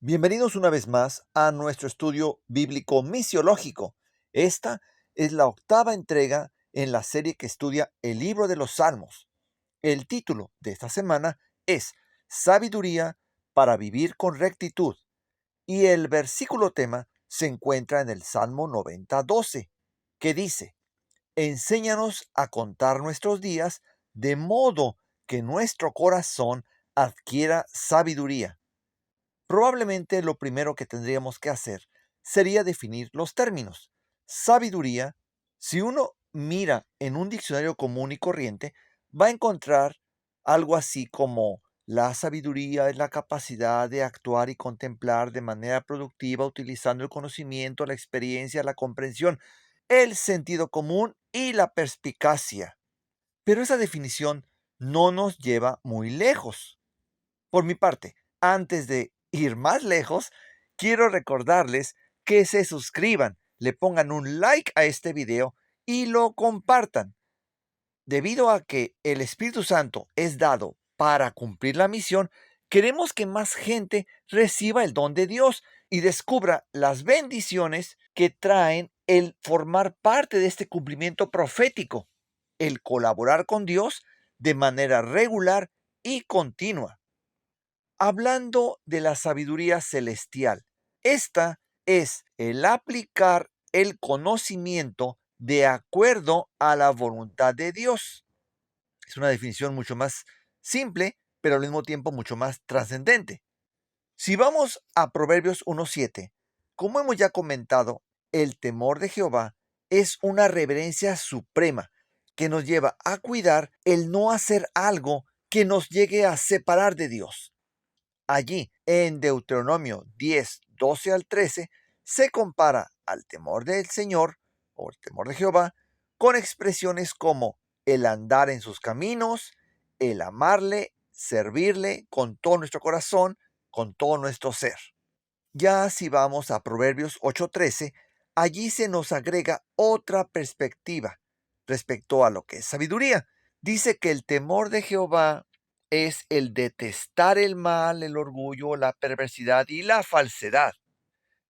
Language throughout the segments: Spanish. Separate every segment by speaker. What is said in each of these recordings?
Speaker 1: Bienvenidos una vez más a nuestro estudio bíblico misiológico. Esta es la octava entrega en la serie que estudia el libro de los Salmos. El título de esta semana es Sabiduría para vivir con rectitud y el versículo tema se encuentra en el Salmo 90:12, que dice: Enséñanos a contar nuestros días de modo que nuestro corazón adquiera sabiduría. Probablemente lo primero que tendríamos que hacer sería definir los términos. Sabiduría, si uno mira en un diccionario común y corriente, va a encontrar algo así como: la sabiduría es la capacidad de actuar y contemplar de manera productiva utilizando el conocimiento, la experiencia, la comprensión, el sentido común y la perspicacia. Pero esa definición no nos lleva muy lejos. Por mi parte, antes de ir más lejos, quiero recordarles que se suscriban, le pongan un like a este video y lo compartan. Debido a que el Espíritu Santo es dado para cumplir la misión, queremos que más gente reciba el don de Dios y descubra las bendiciones que traen el formar parte de este cumplimiento profético, el colaborar con Dios de manera regular y continua. Hablando de la sabiduría celestial, esta es el aplicar el conocimiento de acuerdo a la voluntad de Dios. Es una definición mucho más simple, pero al mismo tiempo mucho más trascendente. Si vamos a Proverbios 1:7, como hemos ya comentado, el temor de Jehová es una reverencia suprema que nos lleva a cuidar el no hacer algo que nos llegue a separar de Dios. Allí, en Deuteronomio 10:12 al 13, se compara al temor del Señor o el temor de Jehová con expresiones como el andar en sus caminos, el amarle, servirle con todo nuestro corazón, con todo nuestro ser. Ya si vamos a Proverbios 8:13, allí se nos agrega otra perspectiva respecto a lo que es sabiduría. Dice que el temor de Jehová es el detestar el mal, el orgullo, la perversidad y la falsedad.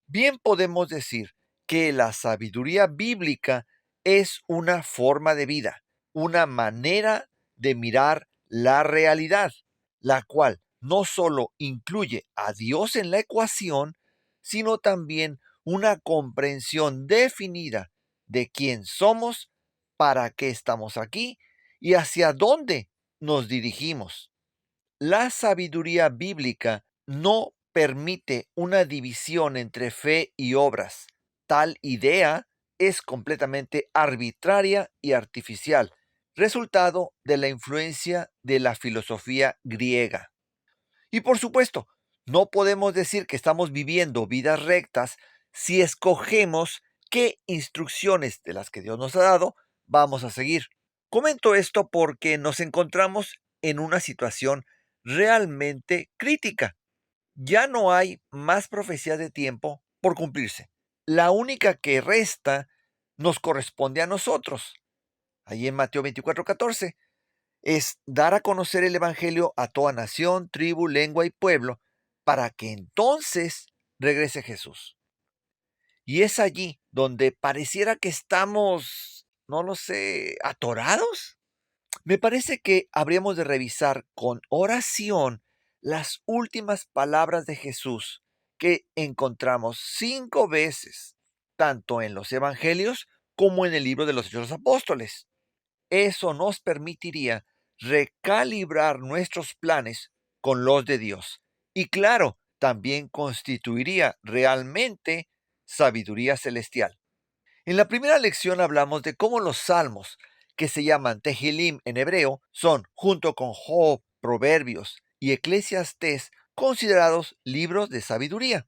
Speaker 1: Bien podemos decir que la sabiduría bíblica es una forma de vida, una manera de mirar la realidad, la cual no solo incluye a Dios en la ecuación, sino también una comprensión definida de quién somos, para qué estamos aquí y hacia dónde nos dirigimos. La sabiduría bíblica no permite una división entre fe y obras. Tal idea es completamente arbitraria y artificial, resultado de la influencia de la filosofía griega. Y por supuesto, no podemos decir que estamos viviendo vidas rectas si escogemos qué instrucciones de las que Dios nos ha dado vamos a seguir. Comento esto porque nos encontramos en una situación realmente crítica. Ya no hay más profecías de tiempo por cumplirse. La única que resta nos corresponde a nosotros. Ahí en Mateo 24:14 es dar a conocer el Evangelio a toda nación, tribu, lengua y pueblo, para que entonces regrese Jesús. Y es allí donde pareciera que estamos, no lo sé, atorados. Me parece que habríamos de revisar con oración las últimas palabras de Jesús que encontramos 5 veces, tanto en los evangelios como en el libro de los Hechos de los Apóstoles. Eso nos permitiría recalibrar nuestros planes con los de Dios. Y claro, también constituiría realmente sabiduría celestial. En la primera lección hablamos de cómo los salmos, que se llaman Tehilim en hebreo, son, junto con Job, Proverbios y Eclesiastés, considerados libros de sabiduría.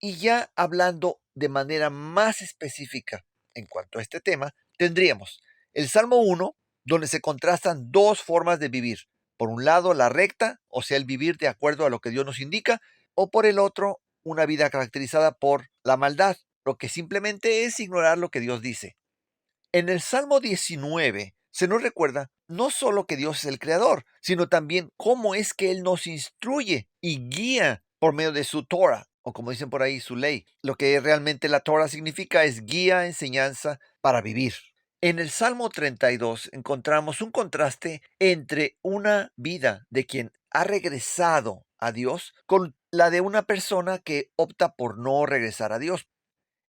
Speaker 1: Y ya hablando de manera más específica en cuanto a este tema, tendríamos el Salmo 1, donde se contrastan dos formas de vivir. Por un lado, la recta, o sea, el vivir de acuerdo a lo que Dios nos indica, o por el otro, una vida caracterizada por la maldad, lo que simplemente es ignorar lo que Dios dice. En el Salmo 19 se nos recuerda no solo que Dios es el creador, sino también cómo es que Él nos instruye y guía por medio de su Torah, o como dicen por ahí, su ley. Lo que realmente la Torah significa es guía, enseñanza para vivir. En el Salmo 32 encontramos un contraste entre una vida de quien ha regresado a Dios con la de una persona que opta por no regresar a Dios.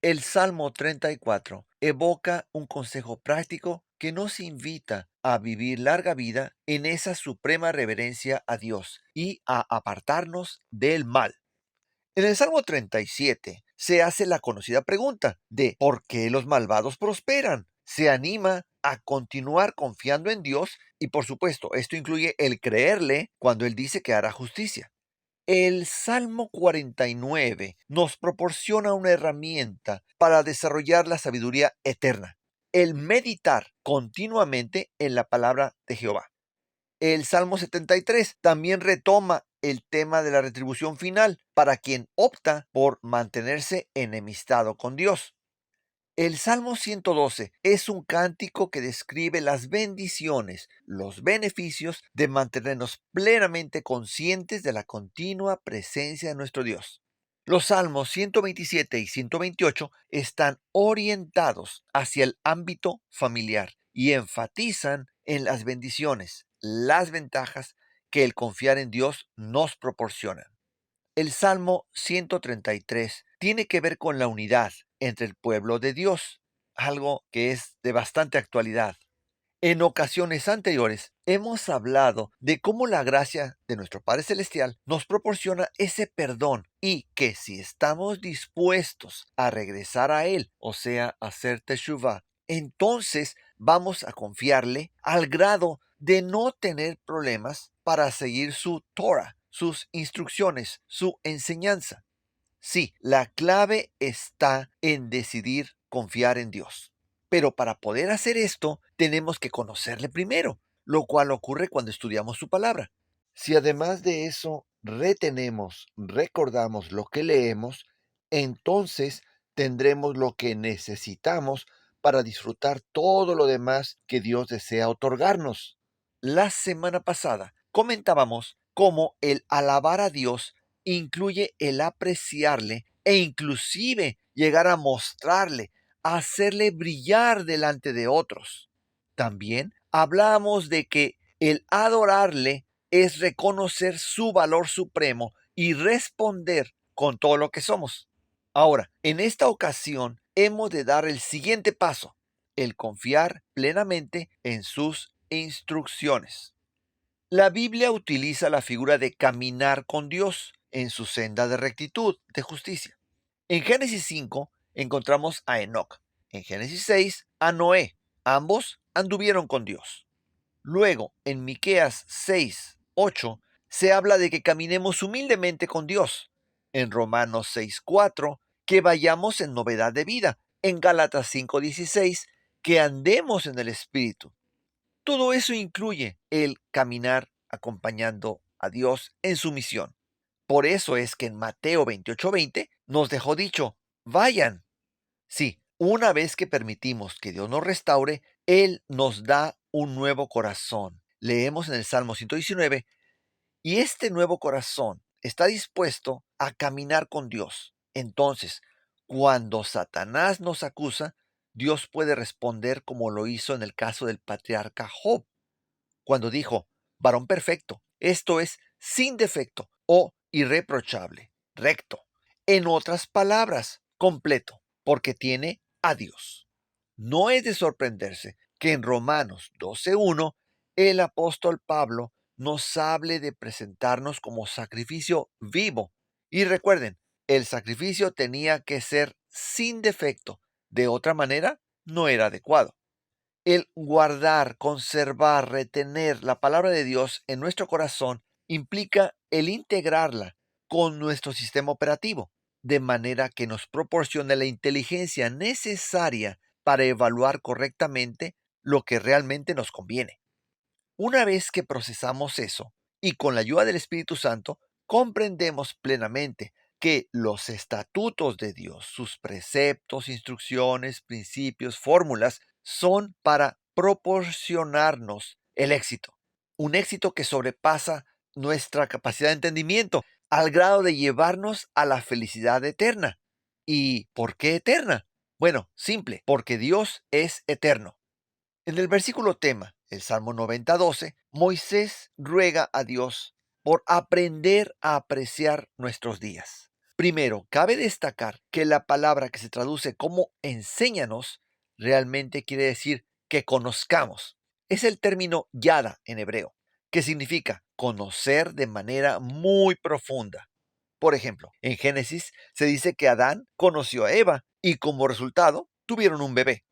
Speaker 1: El Salmo 34 evoca un consejo práctico que nos invita a vivir larga vida en esa suprema reverencia a Dios y a apartarnos del mal. En el Salmo 37 se hace la conocida pregunta de ¿por qué los malvados prosperan? Se anima a continuar confiando en Dios y, por supuesto, esto incluye el creerle cuando Él dice que hará justicia. El Salmo 49 nos proporciona una herramienta para desarrollar la sabiduría eterna, el meditar continuamente en la palabra de Jehová. El Salmo 73 también retoma el tema de la retribución final para quien opta por mantenerse enemistado con Dios. El Salmo 112 es un cántico que describe las bendiciones, los beneficios de mantenernos plenamente conscientes de la continua presencia de nuestro Dios. Los Salmos 127 y 128 están orientados hacia el ámbito familiar y enfatizan en las bendiciones, las ventajas que el confiar en Dios nos proporciona. El Salmo 133 tiene que ver con la unidad entre el pueblo de Dios, algo que es de bastante actualidad. En ocasiones anteriores hemos hablado de cómo la gracia de nuestro Padre Celestial nos proporciona ese perdón y que si estamos dispuestos a regresar a Él, o sea, a hacer teshuvah, entonces vamos a confiarle al grado de no tener problemas para seguir su Torah, sus instrucciones, su enseñanza. Sí, la clave está en decidir confiar en Dios. Pero para poder hacer esto, tenemos que conocerle primero, lo cual ocurre cuando estudiamos su palabra. Si además de eso retenemos, recordamos lo que leemos, entonces tendremos lo que necesitamos para disfrutar todo lo demás que Dios desea otorgarnos. La semana pasada comentábamos cómo el alabar a Dios incluye el apreciarle e inclusive llegar a mostrarle, a hacerle brillar delante de otros. También hablamos de que el adorarle es reconocer su valor supremo y responder con todo lo que somos. Ahora, en esta ocasión hemos de dar el siguiente paso, el confiar plenamente en sus instrucciones. La Biblia utiliza la figura de caminar con Dios en su senda de rectitud, de justicia. En Génesis 5 encontramos a Enoc. En Génesis 6 a Noé. Ambos anduvieron con Dios. Luego, en Miqueas 6:8 se habla de que caminemos humildemente con Dios. En Romanos 6:4 que vayamos en novedad de vida. En Gálatas 5:16 que andemos en el Espíritu. Todo eso incluye el caminar acompañando a Dios en su misión. Por eso es que en Mateo 28:20 nos dejó dicho, vayan. Sí, una vez que permitimos que Dios nos restaure, Él nos da un nuevo corazón. Leemos en el Salmo 119, y este nuevo corazón está dispuesto a caminar con Dios. Entonces, cuando Satanás nos acusa, Dios puede responder como lo hizo en el caso del patriarca Job cuando dijo, varón perfecto, esto es, sin defecto o irreprochable, recto. En otras palabras, completo, porque tiene a Dios. No es de sorprenderse que en Romanos 12:1 el apóstol Pablo nos hable de presentarnos como sacrificio vivo. Y recuerden, el sacrificio tenía que ser sin defecto, de otra manera no era adecuado. El guardar, conservar, retener la palabra de Dios en nuestro corazón implica el integrarla con nuestro sistema operativo, de manera que nos proporcione la inteligencia necesaria para evaluar correctamente lo que realmente nos conviene. Una vez que procesamos eso y con la ayuda del Espíritu Santo, comprendemos plenamente que los estatutos de Dios, sus preceptos, instrucciones, principios, fórmulas, son para proporcionarnos el éxito. Un éxito que sobrepasa nuestra capacidad de entendimiento. al grado de llevarnos a la felicidad eterna. ¿Y por qué eterna? Bueno, simple, porque Dios es eterno. En el versículo tema, el Salmo 90:12, Moisés ruega a Dios por aprender a apreciar nuestros días. Primero, cabe destacar que la palabra que se traduce como enséñanos realmente quiere decir que conozcamos. Es el término yada en hebreo, que significa conocer de manera muy profunda. Por ejemplo, en Génesis se dice que Adán conoció a Eva y como resultado tuvieron un bebé.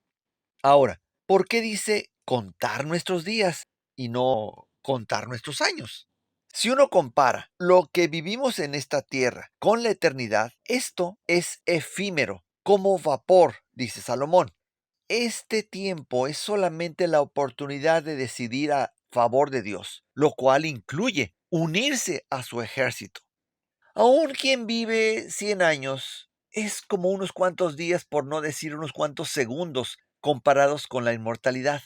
Speaker 1: Ahora, ¿por qué dice contar nuestros días y no contar nuestros años? Si uno compara lo que vivimos en esta tierra con la eternidad, esto es efímero, como vapor, dice Salomón. Este tiempo es solamente la oportunidad de decidir a favor de Dios, lo cual incluye unirse a su ejército. Aún quien vive 100 años es como unos cuantos días, por no decir unos cuantos segundos, comparados con la inmortalidad.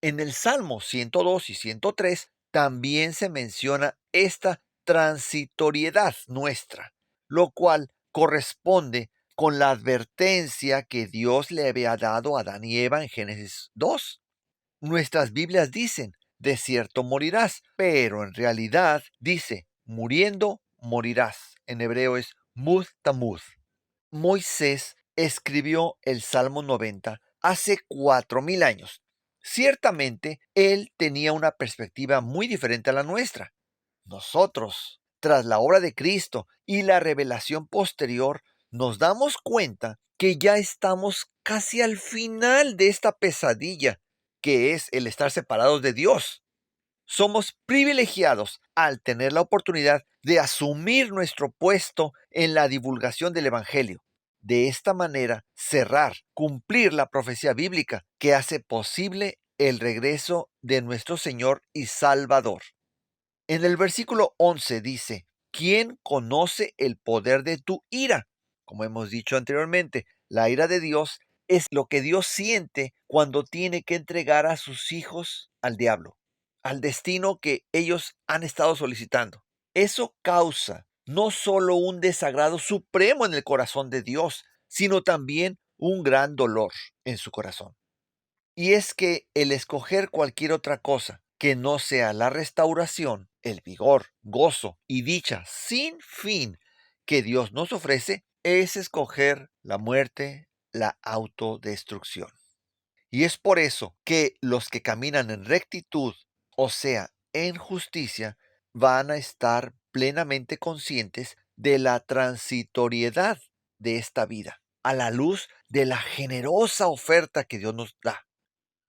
Speaker 1: En el Salmo 102 y 103 también se menciona esta transitoriedad nuestra, lo cual corresponde con la advertencia que Dios le había dado a Adán y Eva en Génesis 2. Nuestras Biblias dicen, de cierto morirás, pero en realidad dice, muriendo morirás. En hebreo es mud tamuz. Moisés escribió el Salmo 90 hace 4000 años. Ciertamente, él tenía una perspectiva muy diferente a la nuestra. Nosotros, tras la obra de Cristo y la revelación posterior, nos damos cuenta que ya estamos casi al final de esta pesadilla, que es el estar separados de Dios. Somos privilegiados al tener la oportunidad de asumir nuestro puesto en la divulgación del Evangelio. De esta manera, cumplir la profecía bíblica que hace posible el regreso de nuestro Señor y Salvador. En el versículo 11 dice, ¿quién conoce el poder de tu ira? Como hemos dicho anteriormente, la ira de Dios es lo que Dios siente cuando tiene que entregar a sus hijos al diablo, al destino que ellos han estado solicitando. Eso causa no solo un desagrado supremo en el corazón de Dios, sino también un gran dolor en su corazón. Y es que el escoger cualquier otra cosa que no sea la restauración, el vigor, gozo y dicha sin fin que Dios nos ofrece, es escoger la muerte, la autodestrucción. Y es por eso que los que caminan en rectitud, o sea, en justicia, van a estar plenamente conscientes de la transitoriedad de esta vida, a la luz de la generosa oferta que Dios nos da.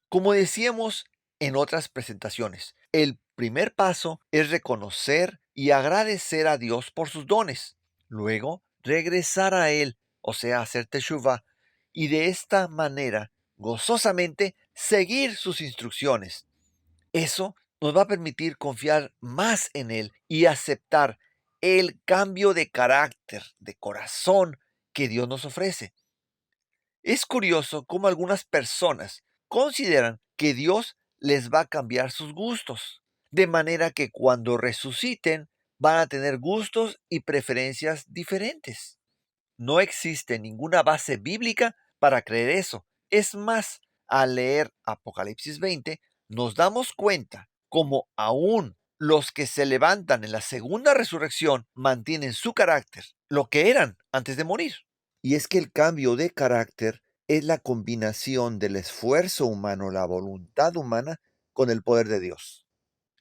Speaker 1: Como decíamos en otras presentaciones, el primer paso es reconocer y agradecer a Dios por sus dones. Luego, regresar a Él, o sea, hacer teshuvah, y de esta manera, gozosamente, seguir sus instrucciones. Eso nos va a permitir confiar más en Él y aceptar el cambio de carácter, de corazón que Dios nos ofrece. Es curioso cómo algunas personas consideran que Dios les va a cambiar sus gustos, de manera que cuando resuciten van a tener gustos y preferencias diferentes. No existe ninguna base bíblica para creer eso. Es más, al leer Apocalipsis 20, nos damos cuenta cómo aún los que se levantan en la segunda resurrección mantienen su carácter, lo que eran antes de morir. Y es que el cambio de carácter es la combinación del esfuerzo humano, la voluntad humana, con el poder de Dios.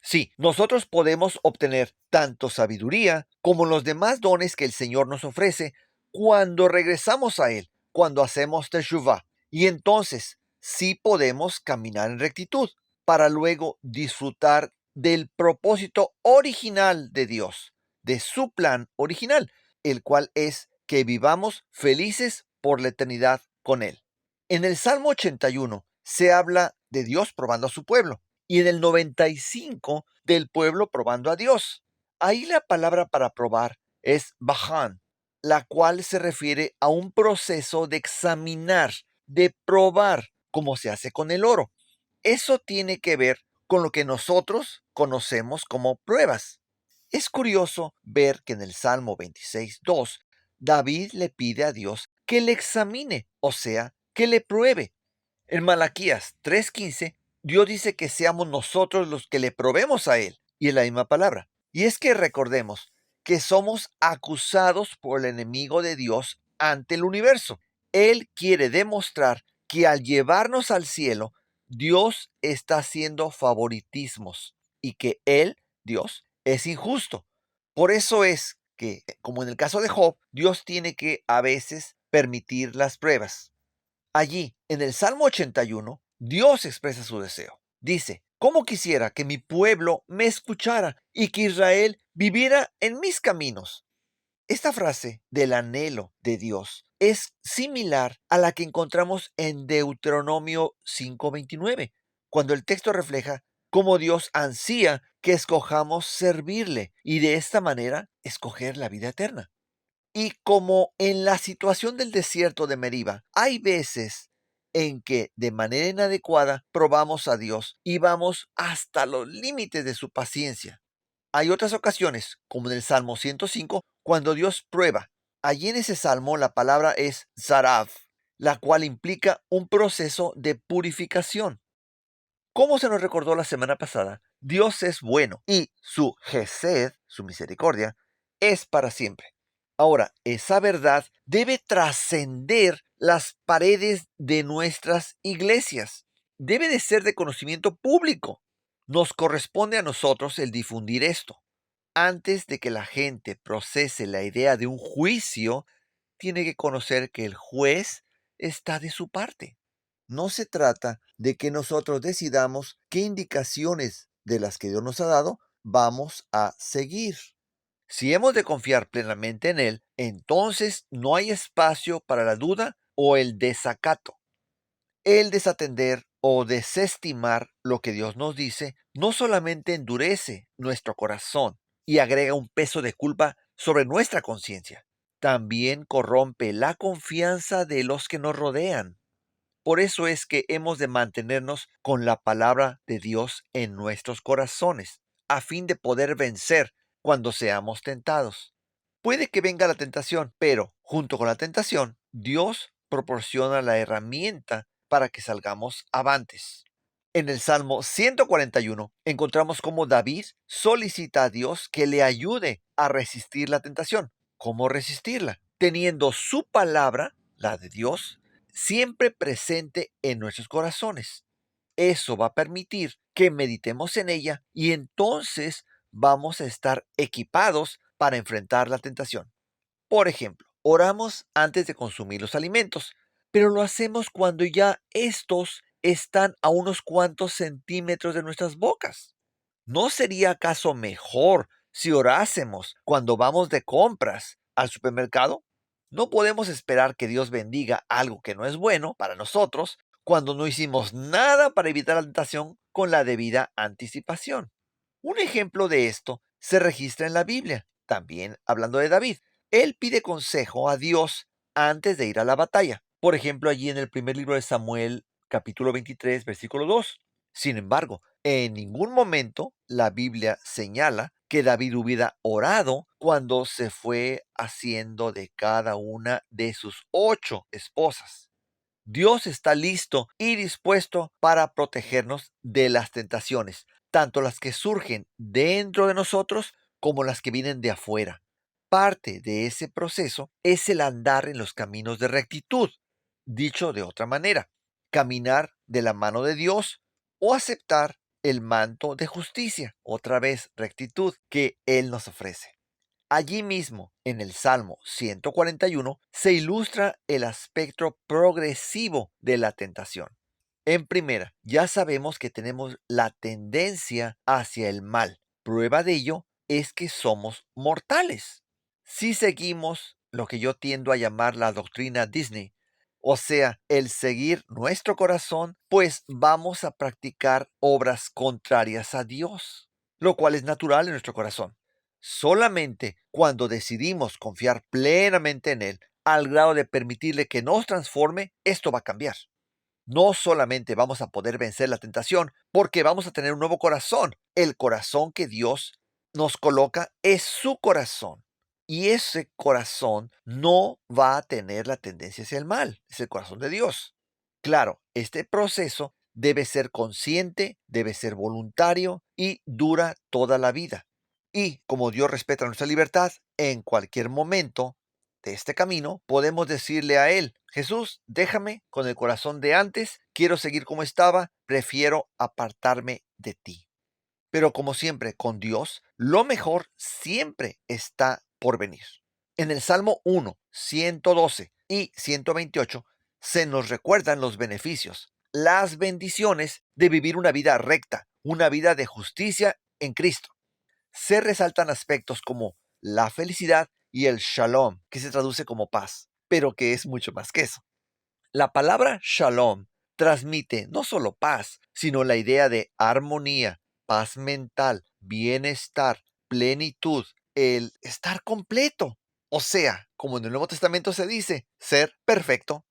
Speaker 1: Sí, nosotros podemos obtener tanto sabiduría como los demás dones que el Señor nos ofrece cuando regresamos a Él, cuando hacemos teshuvah. Y entonces sí podemos caminar en rectitud para luego disfrutar del propósito original de Dios, de su plan original, el cual es que vivamos felices por la eternidad con Él. En el Salmo 81 se habla de Dios probando a su pueblo y en el 95 del pueblo probando a Dios. Ahí la palabra para probar es bajan, la cual se refiere a un proceso de examinar, de probar, como se hace con el oro. Eso tiene que ver con lo que nosotros conocemos como pruebas. Es curioso ver que en el Salmo 26:2, David le pide a Dios que le examine, o sea, que le pruebe. En Malaquías 3:15, Dios dice que seamos nosotros los que le probemos a Él, y es la misma palabra. Y es que recordemos que somos acusados por el enemigo de Dios ante el universo. Él quiere demostrar que al llevarnos al cielo, Dios está haciendo favoritismos y que Él, Dios, es injusto. Por eso es que, como en el caso de Job, Dios tiene que a veces permitir las pruebas. Allí, en el Salmo 81, Dios expresa su deseo. Dice, ¿cómo quisiera que mi pueblo me escuchara y que Israel viviera en mis caminos? Esta frase del anhelo de Dios es similar a la que encontramos en Deuteronomio 5:29, cuando el texto refleja cómo Dios ansía que escojamos servirle y de esta manera escoger la vida eterna. Y como en la situación del desierto de Meriba, hay veces en que de manera inadecuada probamos a Dios y vamos hasta los límites de su paciencia. Hay otras ocasiones, como en el Salmo 105, cuando Dios prueba. Allí en ese salmo la palabra es zaraf, la cual implica un proceso de purificación. Como se nos recordó la semana pasada, Dios es bueno y su gesed, su misericordia, es para siempre. Ahora, esa verdad debe trascender las paredes de nuestras iglesias. Debe de ser de conocimiento público. Nos corresponde a nosotros el difundir esto. Antes de que la gente procese la idea de un juicio, tiene que conocer que el juez está de su parte. No se trata de que nosotros decidamos qué indicaciones de las que Dios nos ha dado vamos a seguir. Si hemos de confiar plenamente en Él, entonces no hay espacio para la duda o el desacato. El desatender o desestimar lo que Dios nos dice no solamente endurece nuestro corazón y agrega un peso de culpa sobre nuestra conciencia, también corrompe la confianza de los que nos rodean. Por eso es que hemos de mantenernos con la palabra de Dios en nuestros corazones, a fin de poder vencer cuando seamos tentados. Puede que venga la tentación, pero junto con la tentación, Dios proporciona la herramienta para que salgamos avantes. En el Salmo 141 encontramos cómo David solicita a Dios que le ayude a resistir la tentación. ¿Cómo resistirla? Teniendo su palabra, la de Dios, siempre presente en nuestros corazones. Eso va a permitir que meditemos en ella y entonces vamos a estar equipados para enfrentar la tentación. Por ejemplo, oramos antes de consumir los alimentos, pero lo hacemos cuando ya estos están a unos cuantos centímetros de nuestras bocas. ¿No sería acaso mejor si orásemos cuando vamos de compras al supermercado? No podemos esperar que Dios bendiga algo que no es bueno para nosotros cuando no hicimos nada para evitar la tentación con la debida anticipación. Un ejemplo de esto se registra en la Biblia, también hablando de David. Él pide consejo a Dios antes de ir a la batalla. Por ejemplo, allí en el primer libro de Samuel, capítulo 23, versículo 2. Sin embargo, en ningún momento la Biblia señala que David hubiera orado cuando se fue haciendo de cada una de sus 8 esposas. Dios está listo y dispuesto para protegernos de las tentaciones, tanto las que surgen dentro de nosotros como las que vienen de afuera. Parte de ese proceso es el andar en los caminos de rectitud. Dicho de otra manera, caminar de la mano de Dios o aceptar el manto de justicia, otra vez rectitud, que Él nos ofrece. Allí mismo, en el Salmo 141, se ilustra el aspecto progresivo de la tentación. En primera, ya sabemos que tenemos la tendencia hacia el mal. Prueba de ello es que somos mortales. Si seguimos lo que yo tiendo a llamar la doctrina Disney, o sea, el seguir nuestro corazón, pues vamos a practicar obras contrarias a Dios, lo cual es natural en nuestro corazón. Solamente cuando decidimos confiar plenamente en Él, al grado de permitirle que nos transforme, esto va a cambiar. No solamente vamos a poder vencer la tentación, porque vamos a tener un nuevo corazón, el corazón que Dios nos coloca es su corazón. Y ese corazón no va a tener la tendencia hacia el mal, es el corazón de Dios. Claro, este proceso debe ser consciente, debe ser voluntario y dura toda la vida. Y como Dios respeta nuestra libertad, en cualquier momento de este camino podemos decirle a Él: Jesús, déjame con el corazón de antes, quiero seguir como estaba, prefiero apartarme de ti. Pero como siempre, con Dios, lo mejor siempre está por venir. En el Salmo 1, 112 y 128 se nos recuerdan los beneficios, las bendiciones de vivir una vida recta, una vida de justicia en Cristo. Se resaltan aspectos como la felicidad y el shalom, que se traduce como paz, pero que es mucho más que eso. La palabra shalom transmite no solo paz, sino la idea de armonía, paz mental, bienestar, plenitud, el estar completo. O sea, como en el Nuevo Testamento se dice, ser perfecto.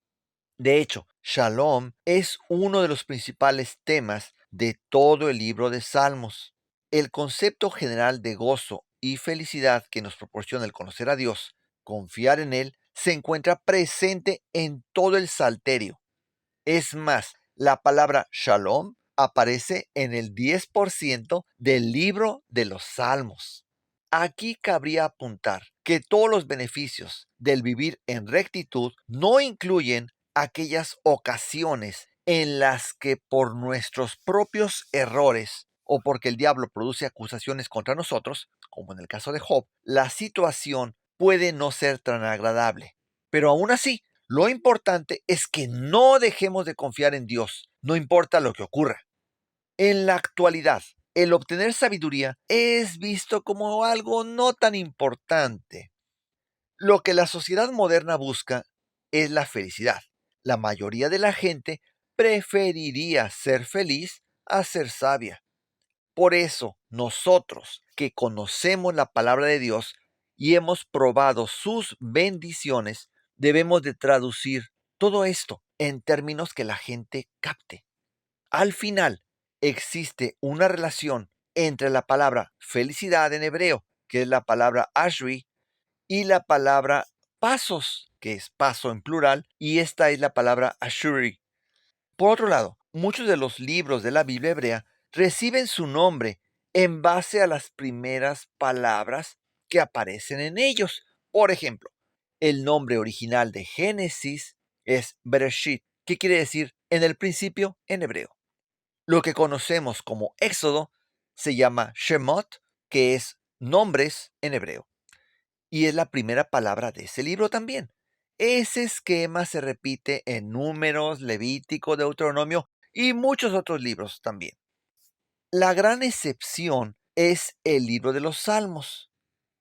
Speaker 1: De hecho, shalom es uno de los principales temas de todo el libro de Salmos. El concepto general de gozo y felicidad que nos proporciona el conocer a Dios, confiar en Él, se encuentra presente en todo el Salterio. Es más, la palabra shalom aparece en el 10% del libro de los Salmos. Aquí cabría apuntar que todos los beneficios del vivir en rectitud no incluyen aquellas ocasiones en las que por nuestros propios errores o porque el diablo produce acusaciones contra nosotros, como en el caso de Job, la situación puede no ser tan agradable. Pero aún así, lo importante es que no dejemos de confiar en Dios, no importa lo que ocurra. En la actualidad, el obtener sabiduría es visto como algo no tan importante. Lo que la sociedad moderna busca es la felicidad. La mayoría de la gente preferiría ser feliz a ser sabia. Por eso, nosotros que conocemos la palabra de Dios y hemos probado sus bendiciones, debemos de traducir todo esto en términos que la gente capte. Al final, existe una relación entre la palabra felicidad en hebreo, que es la palabra ashri, y la palabra pasos, que es paso en plural, y esta es la palabra ashuri. Por otro lado, muchos de los libros de la Biblia hebrea reciben su nombre en base a las primeras palabras que aparecen en ellos. Por ejemplo, el nombre original de Génesis es Bereshit, que quiere decir en el principio en hebreo. Lo que conocemos como Éxodo se llama Shemot, que es nombres en hebreo, y es la primera palabra de ese libro también. Ese esquema se repite en Números, Levítico, Deuteronomio y muchos otros libros también. La gran excepción es el libro de los Salmos,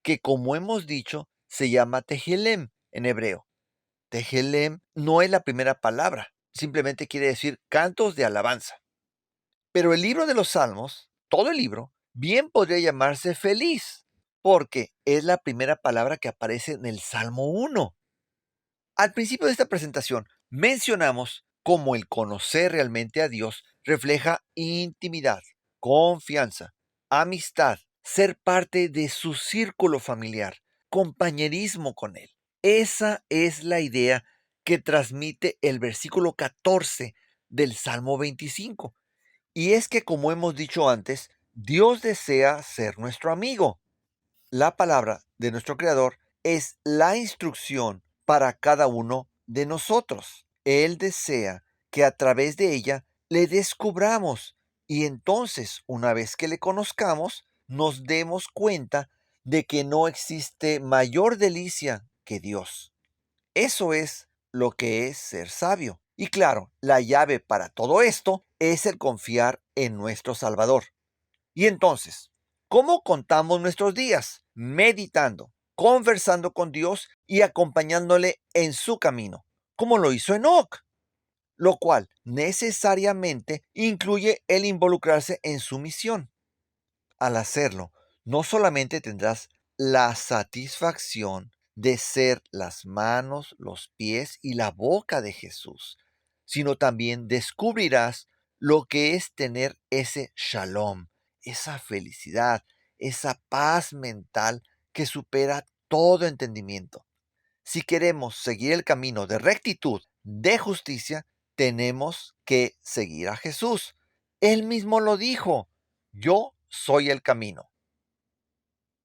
Speaker 1: que como hemos dicho se llama Tehelem en hebreo. Tehelem no es la primera palabra, simplemente quiere decir cantos de alabanza. Pero el libro de los Salmos, todo el libro, bien podría llamarse feliz, porque es la primera palabra que aparece en el Salmo 1. Al principio de esta presentación mencionamos cómo el conocer realmente a Dios refleja intimidad, confianza, amistad, ser parte de su círculo familiar, compañerismo con Él. Esa es la idea que transmite el versículo 14 del Salmo 25. Y es que, como hemos dicho antes, Dios desea ser nuestro amigo. La palabra de nuestro Creador es la instrucción para cada uno de nosotros. Él desea que a través de ella le descubramos y entonces, una vez que le conozcamos, nos demos cuenta de que no existe mayor delicia que Dios. Eso es lo que es ser sabio. Y claro, la llave para todo esto es el confiar en nuestro Salvador. Y entonces, ¿cómo contamos nuestros días? Meditando, conversando con Dios y acompañándole en su camino, como lo hizo Enoc, lo cual necesariamente incluye el involucrarse en su misión. Al hacerlo, no solamente tendrás la satisfacción de ser las manos, los pies y la boca de Jesús, sino también descubrirás lo que es tener ese shalom, esa felicidad, esa paz mental que supera todo entendimiento. Si queremos seguir el camino de rectitud, de justicia, tenemos que seguir a Jesús. Él mismo lo dijo: yo soy el camino.